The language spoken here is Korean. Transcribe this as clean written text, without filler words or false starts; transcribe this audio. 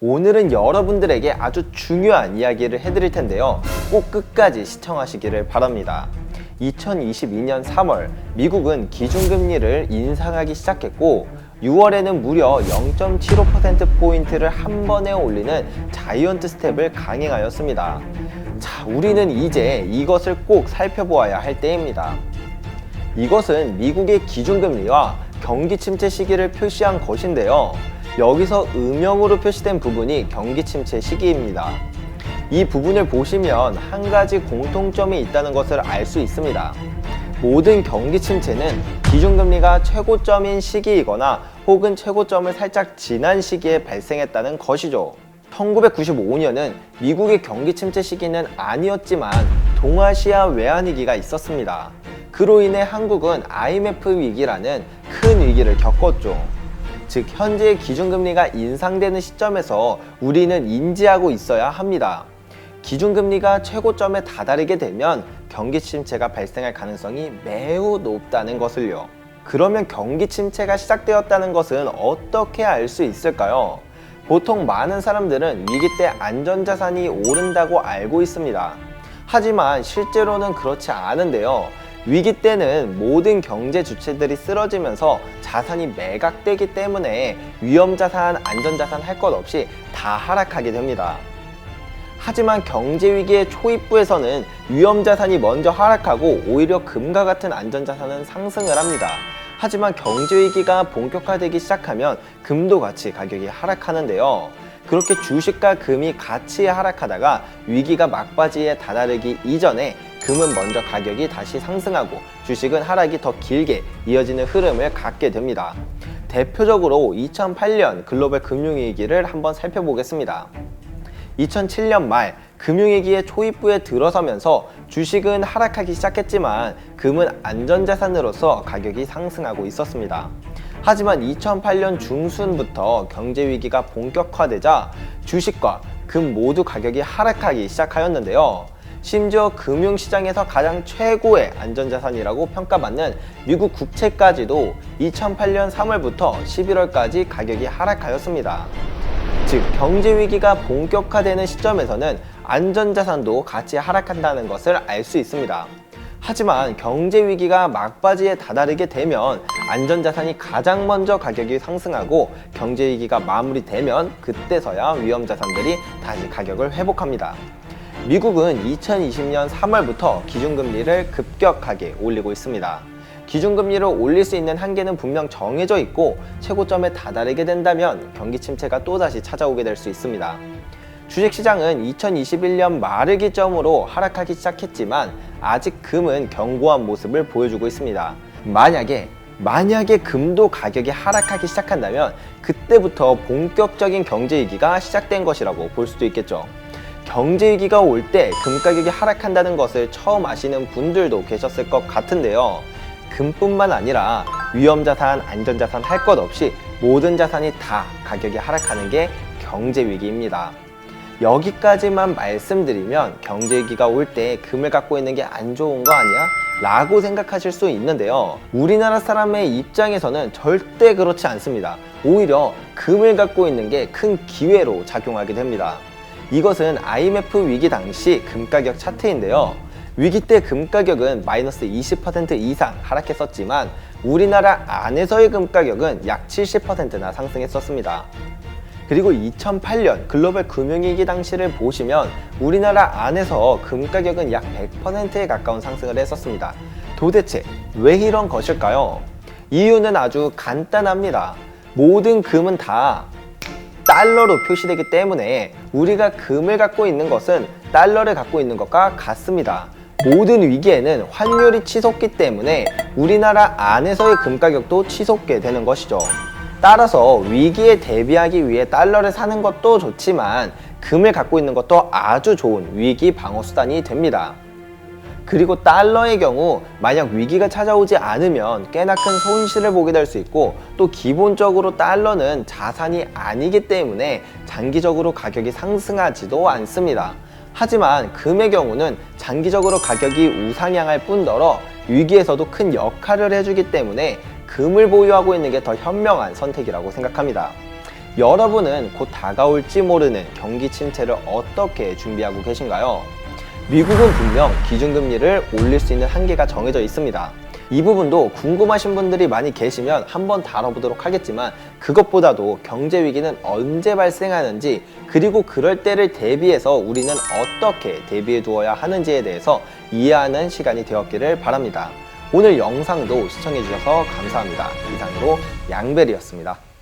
오늘은 여러분들에게 아주 중요한 이야기를 해드릴 텐데요. 꼭 끝까지 시청하시기를 바랍니다. 2022년 3월 미국은 기준금리를 인상하기 시작했고 6월에는 무려 0.75%포인트를 한 번에 올리는 자이언트 스텝을 강행하였습니다. 자, 우리는 이제 이것을 꼭 살펴보아야 할 때입니다. 이것은 미국의 기준금리와 경기 침체 시기를 표시한 것인데요. 여기서 음영으로 표시된 부분이 경기 침체 시기입니다. 이 부분을 보시면 한 가지 공통점이 있다는 것을 알 수 있습니다. 모든 경기 침체는 기준금리가 최고점인 시기이거나 혹은 최고점을 살짝 지난 시기에 발생했다는 것이죠. 1995년은 미국의 경기 침체 시기는 아니었지만 동아시아 외환위기가 있었습니다. 그로 인해 한국은 IMF 위기라는 큰 위기를 겪었죠. 즉 현재의 기준금리가 인상되는 시점에서 우리는 인지하고 있어야 합니다. 기준금리가 최고점에 다다르게 되면 경기 침체가 발생할 가능성이 매우 높다는 것을요. 그러면 경기 침체가 시작되었다는 것은 어떻게 알 수 있을까요? 보통 많은 사람들은 위기 때 안전자산이 오른다고 알고 있습니다. 하지만 실제로는 그렇지 않은데요. 위기 때는 모든 경제 주체들이 쓰러지면서 자산이 매각되기 때문에 위험자산, 안전자산 할 것 없이 다 하락하게 됩니다. 하지만 경제위기의 초입부에서는 위험자산이 먼저 하락하고 오히려 금과 같은 안전자산은 상승을 합니다. 하지만 경제위기가 본격화되기 시작하면 금도 같이 가격이 하락하는데요. 그렇게 주식과 금이 같이 하락하다가 위기가 막바지에 다다르기 이전에 금은 먼저 가격이 다시 상승하고 주식은 하락이 더 길게 이어지는 흐름을 갖게 됩니다. 대표적으로 2008년 글로벌 금융위기를 한번 살펴보겠습니다. 2007년 말 금융위기의 초입부에 들어서면서 주식은 하락하기 시작했지만 금은 안전자산으로서 가격이 상승하고 있었습니다. 하지만 2008년 중순부터 경제위기가 본격화되자 주식과 금 모두 가격이 하락하기 시작하였는데요. 심지어 금융시장에서 가장 최고의 안전자산이라고 평가받는 미국 국채까지도 2008년 3월부터 11월까지 가격이 하락하였습니다. 즉 경제위기가 본격화되는 시점에서는 안전자산도 같이 하락한다는 것을 알 수 있습니다. 하지만 경제위기가 막바지에 다다르게 되면 안전자산이 가장 먼저 가격이 상승하고 경제위기가 마무리되면 그때서야 위험자산들이 다시 가격을 회복합니다. 미국은 2020년 3월부터 기준금리를 급격하게 올리고 있습니다. 기준금리를 올릴 수 있는 한계는 분명 정해져 있고 최고점에 다다르게 된다면 경기 침체가 또다시 찾아오게 될 수 있습니다. 주식시장은 2021년 말을 기점으로 하락하기 시작했지만 아직 금은 견고한 모습을 보여주고 있습니다. 만약에 금도 가격이 하락하기 시작한다면 그때부터 본격적인 경제위기가 시작된 것이라고 볼 수도 있겠죠. 경제위기가 올 때 금 가격이 하락한다는 것을 처음 아시는 분들도 계셨을 것 같은데요. 금뿐만 아니라 위험자산, 안전자산 할 것 없이 모든 자산이 다 가격이 하락하는 게 경제위기입니다. 여기까지만 말씀드리면 경제위기가 올 때 금을 갖고 있는 게 안 좋은 거 아니야? 라고 생각하실 수 있는데요. 우리나라 사람의 입장에서는 절대 그렇지 않습니다. 오히려 금을 갖고 있는 게 큰 기회로 작용하게 됩니다. 이것은 IMF 위기 당시 금 가격 차트인데요. 위기 때 금 가격은 마이너스 20% 이상 하락했었지만 우리나라 안에서의 금 가격은 약 70%나 상승했었습니다. 그리고 2008년 글로벌 금융위기 당시를 보시면 우리나라 안에서 금 가격은 약 100%에 가까운 상승을 했었습니다. 도대체 왜 이런 것일까요? 이유는 아주 간단합니다. 모든 금은 다 달러로 표시되기 때문에 우리가 금을 갖고 있는 것은 달러를 갖고 있는 것과 같습니다. 모든 위기에는 환율이 치솟기 때문에 우리나라 안에서의 금 가격도 치솟게 되는 것이죠. 따라서 위기에 대비하기 위해 달러를 사는 것도 좋지만 금을 갖고 있는 것도 아주 좋은 위기 방어 수단이 됩니다. 그리고 달러의 경우 만약 위기가 찾아오지 않으면 꽤나 큰 손실을 보게 될 수 있고 또 기본적으로 달러는 자산이 아니기 때문에 장기적으로 가격이 상승하지도 않습니다. 하지만 금의 경우는 장기적으로 가격이 우상향할 뿐더러 위기에서도 큰 역할을 해주기 때문에 금을 보유하고 있는 게 더 현명한 선택이라고 생각합니다. 여러분은 곧 다가올지 모르는 경기 침체를 어떻게 준비하고 계신가요? 미국은 분명 기준금리를 올릴 수 있는 한계가 정해져 있습니다. 이 부분도 궁금하신 분들이 많이 계시면 한번 다뤄보도록 하겠지만, 그것보다도 경제 위기는 언제 발생하는지, 그리고 그럴 때를 대비해서 우리는 어떻게 대비해 두어야 하는지에 대해서 이해하는 시간이 되었기를 바랍니다. 오늘 영상도 시청해 주셔서 감사합니다. 이상으로 양벨이었습니다.